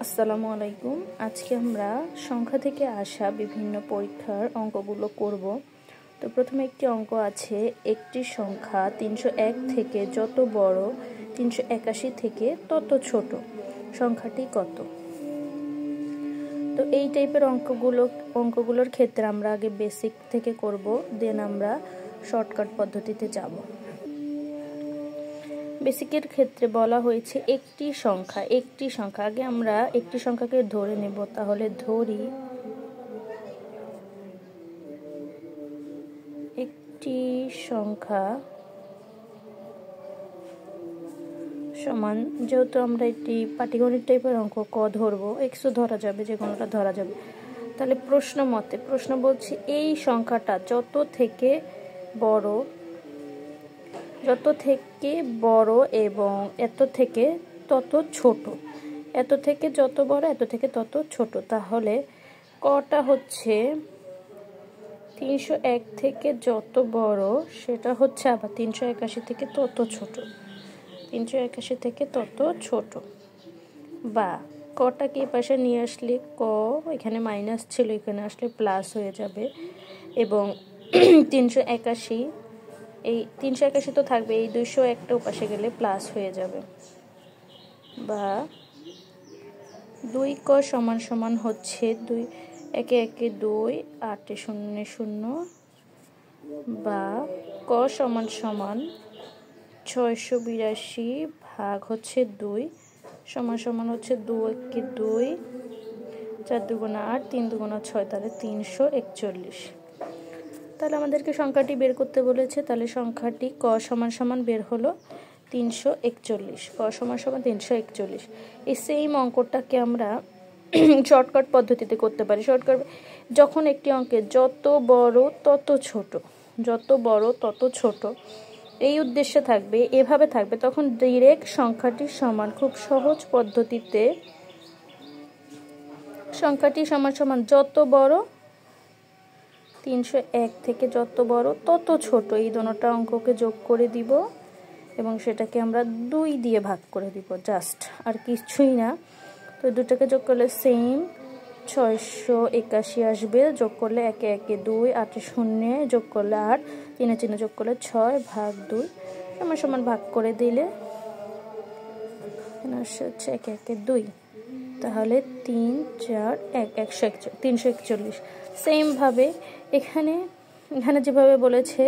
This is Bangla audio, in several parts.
আসসালামু আলাইকুম। আজকে আমরা সংখ্যা থেকে আসা বিভিন্ন পরীক্ষার অঙ্কগুলো করব। তো প্রথমে একটি অঙ্ক আছে, একটি সংখ্যা 301 থেকে যত বড় 381 থেকে তত ছোট, সংখ্যাটি কত? তো এই টাইপের অঙ্কগুলোর ক্ষেত্রে আমরা আগে বেসিক থেকে করব, দেন আমরা শর্টকাট পদ্ধতিতে যাব। বেসিকের ক্ষেত্রে বলা হয়েছে একটি সংখ্যা আগে আমরা একটি সংখ্যাকে ধরে নেব। তাহলে ধরি একটি সংখ্যা সমান, যেহেতু আমরা একটি পাটিগণিত টাইপের অঙ্ক ক ধরবো, এক্সও ধরা যাবে, যে কোনোটা ধরা যাবে। তাহলে প্রশ্ন বলছি এই সংখ্যাটা যত থেকে বড় এবং এত থেকে তত ছোট, এত থেকে যত বড় এত থেকে তত ছোট। তাহলে কটা হচ্ছে 301 থেকে যত বড়, সেটা হচ্ছে আবার 381 থেকে তত ছোট, 381 থেকে তত ছোট। বা কটাকে পাশে নিয়ে আসলে এখানে মাইনাস ছিল, এখানে আসলে প্লাস হয়ে যাবে। এবং 381, এই 381 তো থাকবে, এই 201টা পাশে গেলে প্লাস হয়ে যাবে। বা 2 ক সমান সমান হচ্ছে 2 একে একে 2 8 0 0। বা ক সমান সমান 682 ভাগ হচ্ছে 2 সমান সমান হচ্ছে 2 একে 2, 4 দুগুণা 8, 3 দুগুণা 6, তাহলে 341। তাহলে আমাদেরকে সংখ্যাটি বের করতে বলেছে। তাহলে সংখ্যাটি ক সমান সমান বের হলো 341। ক সমান সমান 341। এই সেম অঙ্কটাকে আমরা শর্টকাট পদ্ধতিতে করতে পারি। শর্টকাট যখন একটি অঙ্কে যত বড় তত ছোট এই উদ্দেশ্যে থাকবে, এভাবে থাকবে, তখন ডিরেক্ট সংখ্যাটির সমান, খুব সহজ পদ্ধতিতে সংখ্যাটি সমান সমান যত বড় 301 থেকে যত বড় তত ছোট, এই দুটোটা অঙ্ককে যোগ করে দিব এবং সেটাকে আমরা 2 দিয়ে ভাগ করে দিব, জাস্ট, আর কিছুই না। তো দুটাকে যোগ করলে সেম 681 আসবে, যোগ করলে একে একে 2, 8 0 যোগ করলে 8, 3 চিহ্ন যোগ করলে 6 ভাগ 2 সমান সমান ভাগ করে দিলে হচ্ছে একে একে 2, তাহলে 3 4 1 341। সেম ভাবে এখানে যেভাবে বলেছে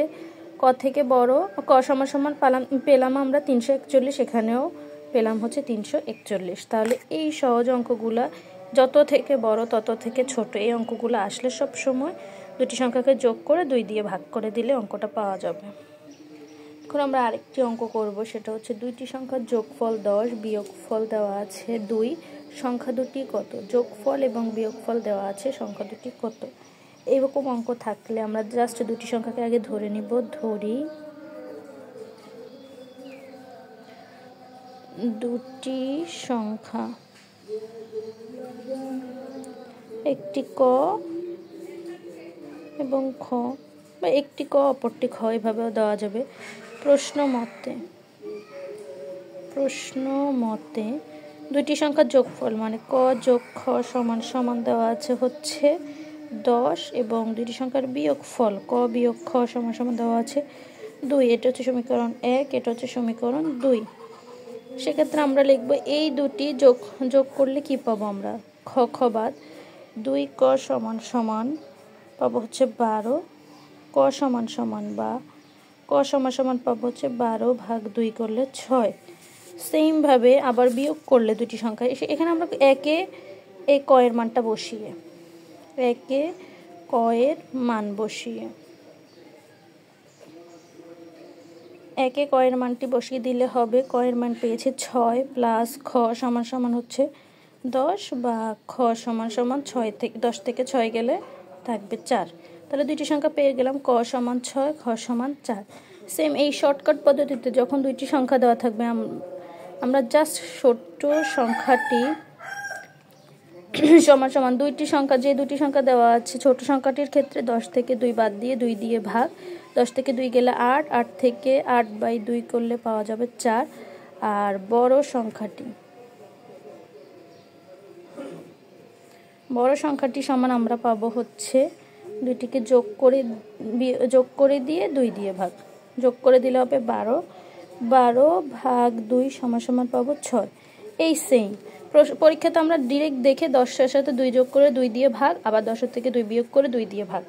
ক থেকে বড়, ক সমান সমান পেলাম আমরা 341, এখানেও পেলাম হচ্ছে 341। তাহলে এই সহজ অঙ্কগুলা যত থেকে বড় তত থেকে ছোট, এই অঙ্কগুলো আসলে সব সময় দুটি সংখ্যাকে যোগ করে 2 দিয়ে ভাগ করে দিলে অঙ্কটা পাওয়া যাবে। এখন আমরা আরেকটি অঙ্ক করব, সেটা হচ্ছে দুইটি সংখ্যার যোগফল 10, বিয়োগফল দেওয়া আছে 2, সংখ্যা দুটি কত? যোগফল এবং বিয়োগফল দেওয়া আছে, সংখ্যা দুটি কত? এইরকম অঙ্ক থাকলে আমরা জাস্ট দুটি সংখ্যাকে আগে ধরে নিব। ধরি দুটি সংখ্যা, একটি ক এবং খ, বা একটি ক অপরটি খ, এভাবেও দেওয়া যাবে। প্রশ্ন মতে দুইটি সংখ্যার যোগফল মানে ক যোগ খ সমান সমান দেওয়া আছে হচ্ছে 10, এবং দুইটি সংখ্যার বিয়োগফল ক বিয়োগ খ সমান সমান দেওয়া আছে 2। এটা হচ্ছে সমীকরণ 1, এটা হচ্ছে সমীকরণ 2। সেক্ষেত্রে আমরা লিখব এই দুটি যোগ করলে কি পাবো আমরা? খ বাদ 2 ক সমান সমান পাবো হচ্ছে 12, ক সমান সমান পাবো হচ্ছে 12 ভাগ 2 করলে 6। সেম ভাবে আবার বিয়োগ করলে দুটি সংখ্যা, এখানে আমরা একে ক এর মানটা বসিয়ে একে ক এর মানটি বসিয়ে দিলে হবে, ক এর মান পেয়েছে 6 প্লাস খ সমান সমান হচ্ছে 10, বা খ সমান সমান 10 থেকে 6 গেলে থাকবে 4। তাহলে দুইটি সংখ্যা পেয়ে গেলাম, ক সমান 6, খ সমান 4। সেম এই শর্টকাট পদ্ধতিতে যখন দুইটি সংখ্যা দেওয়া থাকবে, আমরা জাস্ট ছোট্ট সংখ্যাটি সমান সমান দুইটি সংখ্যা দেওয়া আছে, ছোট সংখ্যাটির ক্ষেত্রে 10 থেকে 2 বাদ দিয়ে 2 দিয়ে ভাগ, 10 থেকে 2 গেলে 8, 8 থেকে 8/2 করলে পাওয়া যাবে 4। আর বড় সংখ্যাটি বড় সংখ্যাটি সমান আমরা পাবো হচ্ছে দুইটিকে যোগ করে দিয়ে 2 দিয়ে ভাগ, যোগ করে দিলে হবে 12, 12 ভাগ 2 সমান সমান পাবো 6। এই সেম পরীক্ষাতে আমরা ডিরেক্ট দেখে 10-এর সাথে 2 যোগ করে 2 দিয়ে ভাগ, আবার 10-এর থেকে 2 বিয়োগ করে 2 দিয়ে ভাগ,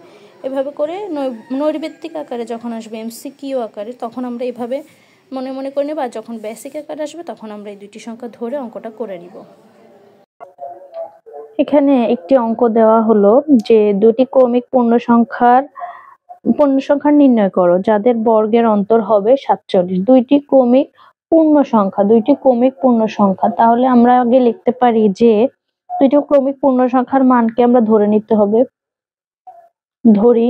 এভাবে করে নৈর্ব্যক্তিক আকারে যখন আসবে এমসিকিউ আকারে তখন আমরা এভাবে মনে মনে করে নেব, আর যখন বেসিক আকারে আসবে তখন আমরা এই দুইটি সংখ্যা ধরে অঙ্কটা করে নিব। এখানে একটি অঙ্ক দেওয়া হলো যে দুটি ক্রমিক পূর্ণ সংখ্যার নির্ণয় করো যাদের বর্গের অন্তর হবে 47। দুইটি ক্রমিক পূর্ণ সংখ্যা, তাহলে আমরা আগে লিখতে পারি যে দুইটি ক্রমিক পূর্ণ সংখ্যার মানকে আমরা ধরে নিতে হবে। ধরি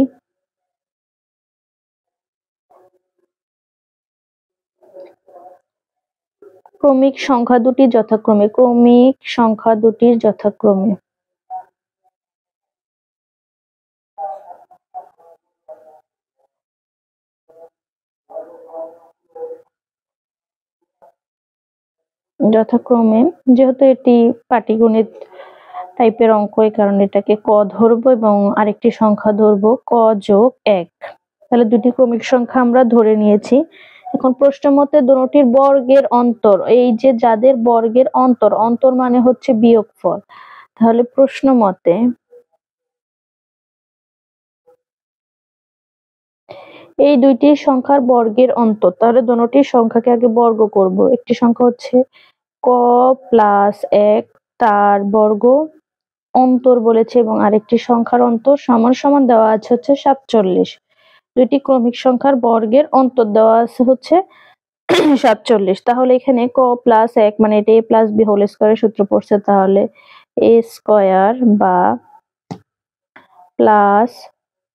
ক্রমিক সংখ্যা দুটির যথাক্রমে যেহেতু এটি পাটিগণিত টাইপের অঙ্ক, এই কারণে এটাকে ক ধরবো এবং আরেকটি সংখ্যা ধরবো ক যোগ 1। তাহলে দুটি ক্রমিক সংখ্যা আমরা ধরে নিয়েছি। এখন প্রশ্ন মতে দুটির বর্গের অন্তর, এই যে যাদের বর্গের অন্তর মানে হচ্ছে বিয়োগফল, তাহলে প্রশ্ন মতে এই দুইটি সংখ্যার বর্গের অন্তর, তাহলে দুটির সংখ্যাকে আগে বর্গ করব। একটি সংখ্যা হচ্ছে ক প্লাস 1 তার বর্গ অন্তর বলেছে, এবং আরেকটি সংখ্যার অন্তর সমান সমান দেওয়া আছে হচ্ছে 47। দুইটি ক্রমিক সংখ্যার বর্গের অন্তর দেওয়া আছে হচ্ছে 47। তাহলে এখানে ক প্লাস 1 মানে এটা a প্লাস b হোল স্কয়ারের সূত্র পড়ছে, তাহলে a স্কয়ার বা প্লাস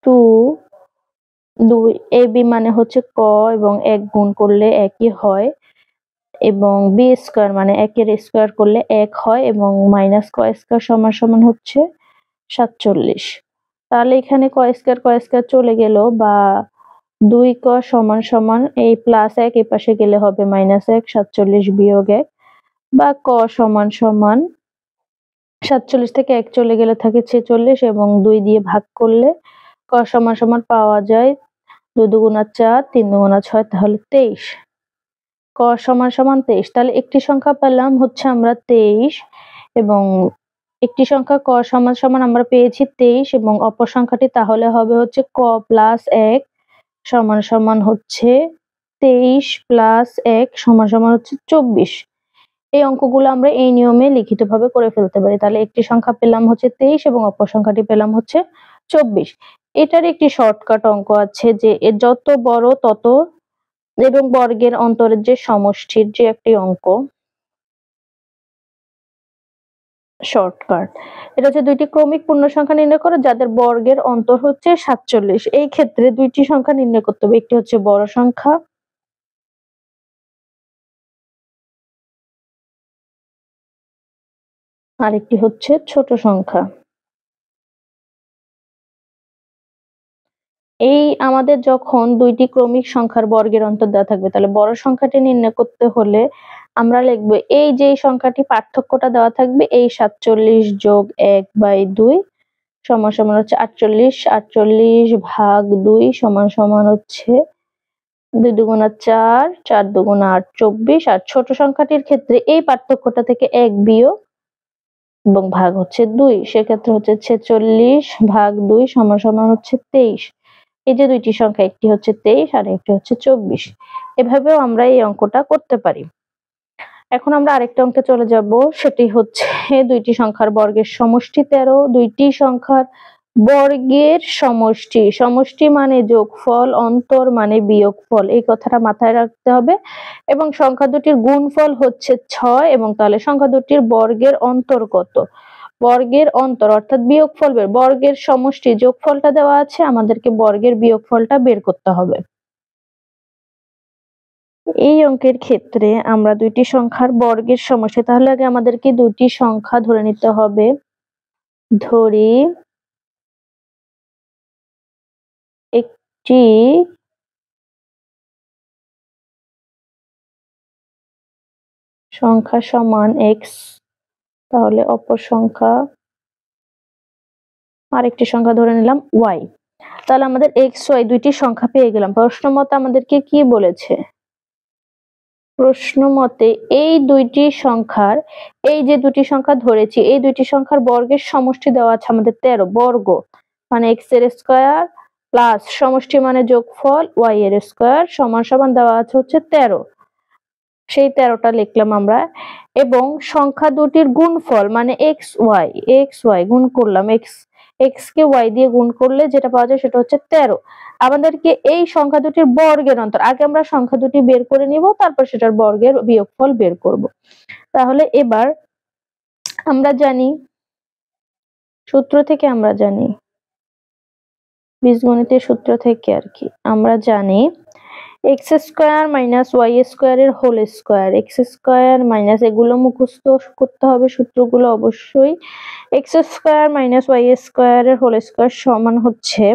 2 ab মানে হচ্ছে ক এবং 1 গুণ করলে একই হয়, এবং b স্কয়ার মানে 1 এর স্কয়ার করলে 1 হয়, এবং মাইনাস ক স্কয়ার সমান সমান হচ্ছে 47। তাহলে এখানে ক স্কয়ার চলে গেল, বা 2 ক সমান সমান এই প্লাস 1 এই পাশে গেলে হবে মাইনাস 1, 47 বিয়োগ 1, বা ক সমান সমান 47 থেকে 1 চলে গেলে থাকে 46, এবং 2 দিয়ে ভাগ করলে ক সমান সমান পাওয়া যায় 2 দুগুণা 4, 3 দুগুণা 6, তাহলে 23। ক সমান সমান 23। তাহলে একটি সংখ্যা পেলাম হচ্ছে আমরা 23, এবং একটি সংখ্যা ক সমান সমান আমরা পেয়েছি 23, এবং অপর সংখ্যাটি তাহলে হবে হচ্ছে ক প্লাস 1 সমান সমান হচ্ছে 23 প্লাস 1 সমান সমান হচ্ছে 24। এই অঙ্কগুলো আমরা এই নিয়মে লিখিতভাবে করে ফেলতে পারি। তাহলে একটি সংখ্যা পেলাম হচ্ছে 23 এবং অপর সংখ্যাটি পেলাম হচ্ছে 24। এটার একটি শর্টকাট অঙ্ক আছে যে এর যত বড় তত, এবং বর্গের অন্তরের যে সমষ্টির যে একটি অঙ্ক, শর্টকাট এটা হচ্ছে দুইটি ক্রমিক পূর্ণ সংখ্যা নির্ণয় করো যাদের বর্গের অন্তর হচ্ছে 47। এই ক্ষেত্রে দুইটি সংখ্যা নির্ণয় করতে হবে, একটি হচ্ছে বড় সংখ্যা আর একটি হচ্ছে ছোট সংখ্যা। এই আমাদের যখন দুইটি ক্রমিক সংখ্যার বর্গের অন্তর দেওয়া থাকবে, তাহলে বড় সংখ্যাটি নির্ণয় করতে হলে আমরা লিখবো এই যে সংখ্যাটি পার্থক্যটা দেওয়া থাকবে, এই 47 যোগ 1/2 সমান সমান হচ্ছে 48, 48 ভাগ 2 সমান সমান হচ্ছে 2 দুগুণা 4, 4 দুগুণা 8, 24। আর ছোট সংখ্যাটির ক্ষেত্রে এই পার্থক্যটা থেকে 1 বিয়োগ এবং ভাগ হচ্ছে 2, সেক্ষেত্রে হচ্ছে 46 ভাগ 2 সমান সমান হচ্ছে 23। এই যে দুইটি সংখ্যা, একটি হচ্ছে 23 আর একটি হচ্ছে 24। এভাবেও আমরা এই অঙ্কটা করতে পারি। এখন আমরা আরেকটা অঙ্কে চলে যাব, সেটি হচ্ছে দুইটি সংখ্যার বর্গের সমষ্টি 13। দুইটি সংখ্যার বর্গের সমষ্টি মানে যোগফল, অন্তর মানে বিয়োগফল, এই কথাটা মাথায় রাখতে হবে। এবং সংখ্যা দুটির গুণফল হচ্ছে 6, এবং তাহলে সংখ্যা দুটির বর্গের অন্তর কত? বর্গের অন্তর অর্থাৎ বিয়োগফল বর্গের সমষ্টি যোগফলটা দেওয়া আছে, আমাদেরকে বর্গের বিয়োগফলটা বের করতে হবে। এই অঙ্কের ক্ষেত্রে আমরা দুইটি সংখ্যার বর্গের সমষ্টি, তাহলে আগে আমাদেরকে দুইটি সংখ্যা ধরে নিতে হবে। ধরি একটি সংখ্যা সমান x, তাহলে অপর সংখ্যা আরেকটি সংখ্যা ধরে নিলাম y। তাহলে আমাদের এক্স ওয়াই দুইটি সংখ্যা পেয়ে গেলাম। প্রশ্ন মতে আমাদেরকে কি বলেছে? প্রশ্ন মতে এই দুইটি সংখ্যার, এই যে দুটি সংখ্যা ধরেছি এই দুইটি সংখ্যার বর্গের সমষ্টি দেওয়া আছে আমাদের 13, বর্গ মানে x এর স্কয়ার প্লাস সমষ্টি মানে যোগফল y এর স্কয়ার সমান সমান দেওয়া আছে হচ্ছে 13। সেই 13টা লিখলাম আমরা। এবং সংখ্যা দুটির গুণফল মানে x y গুণ করলাম, x কে y দিয়ে গুণ করলে যেটা পাওয়া যায় সেটা হচ্ছে 13। আমাদেরকে এই সংখ্যা দুটির বর্গের অন্তর, আগে আমরা সংখ্যা দুটি বের করে নিব, তারপর সেটার বর্গের বিয়োগফল বের করব। তাহলে এবার আমরা জানি, সূত্র থেকে আমরা জানি, বীজগণিতের সূত্র থেকে আর কি, আমরা জানি এক্স স্কোয়ার মাইনাস ওয়াই স্কোয়ারের whole square, x square minus, এগুলো মুখস্থ করতে হবে সূত্রগুলো অবশ্যই। এক্স স্কোয়ার মাইনাস ওয়াই স্কোয়ারের হোল স্কোয়ার সমান হচ্ছে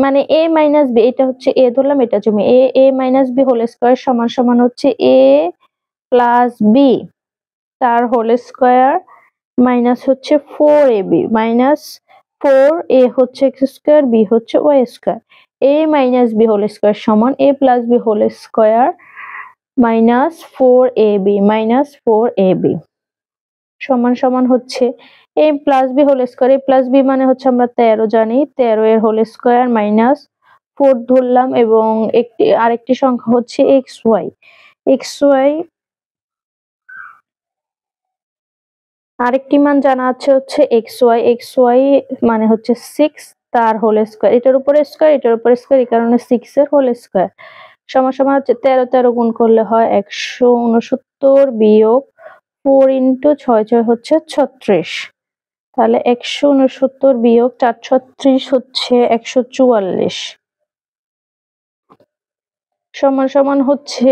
মানে এ মাইনাস বি, এটা হচ্ছে এ ধরলাম, এটা জমি a minus b whole square সমান সমান হচ্ছে এ প্লাস বি তার হোল স্কোয়ার মাইনাস হচ্ছে 4ab মাইনাস 4a হচ্ছে এক্স স্কোয়ার, বি হচ্ছে y square. a minus b whole square সমান a plus b whole square minus 4ab সমান সমান হচ্ছে a plus b whole square, a plus b মানে হচ্ছে আমরা 13 জানি, 13 এর হোল স্কোয়ার মাইনাস 4 ধরলাম, এবং আরেকটি সংখ্যা হচ্ছে xy আরেকটি মান জানা আছে হচ্ছে xy মানে হচ্ছে 6 তার হোল স্কয়ার, এটার উপরে স্কয়ার এটার উপরে স্কয়ার, এই কারণে 6 এর হোল স্কয়ার সমান সমান হচ্ছে 13 গুণ করলে হয় 169 বিয়োগ 4 ইনটু 6 হচ্ছে 36। তাহলে 169 বিয়োগ 436 হচ্ছে 144 সমান সমান হচ্ছে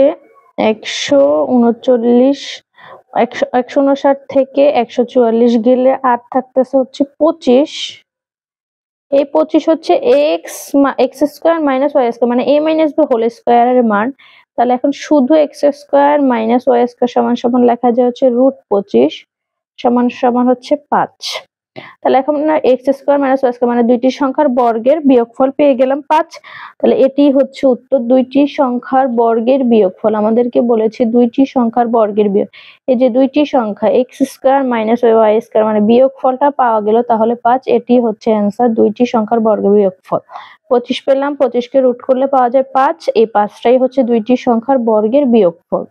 139। 159 থেকে 144 গেলে আর থাকতেছে হচ্ছে 25। এই 25 হচ্ছে x square minus y square মানে এ মাইনাস বি হোল স্কোয়ারের মান। তাহলে এখন শুধু x square minus y square সমান সমান লেখা যায় হচ্ছে √25 সমান সমান হচ্ছে 5। তাহলে এখন আমরা x square minus y square মানে দুইটি সংখ্যার বর্গের বিয়োগফল পেয়ে গেলাম 5। তাহলে এটি হচ্ছে উত্তর, দুইটি সংখ্যার বর্গের বিয়োগফল। আমাদেরকে বলেছে দুইটি সংখ্যার বর্গের বিয়োগ, এই যে দুইটি সংখ্যা x square minus y square মানে বিয়োগফলটা পাওয়া গেল, তাহলে 5, এটি হচ্ছে অ্যান্সার, দুইটি সংখ্যার বর্গের বিয়োগফল। 25 পেলাম, 25 কে রুট করলে পাওয়া যায় 5, এই 5টাই হচ্ছে দুইটি সংখ্যার বর্গের বিয়োগফল।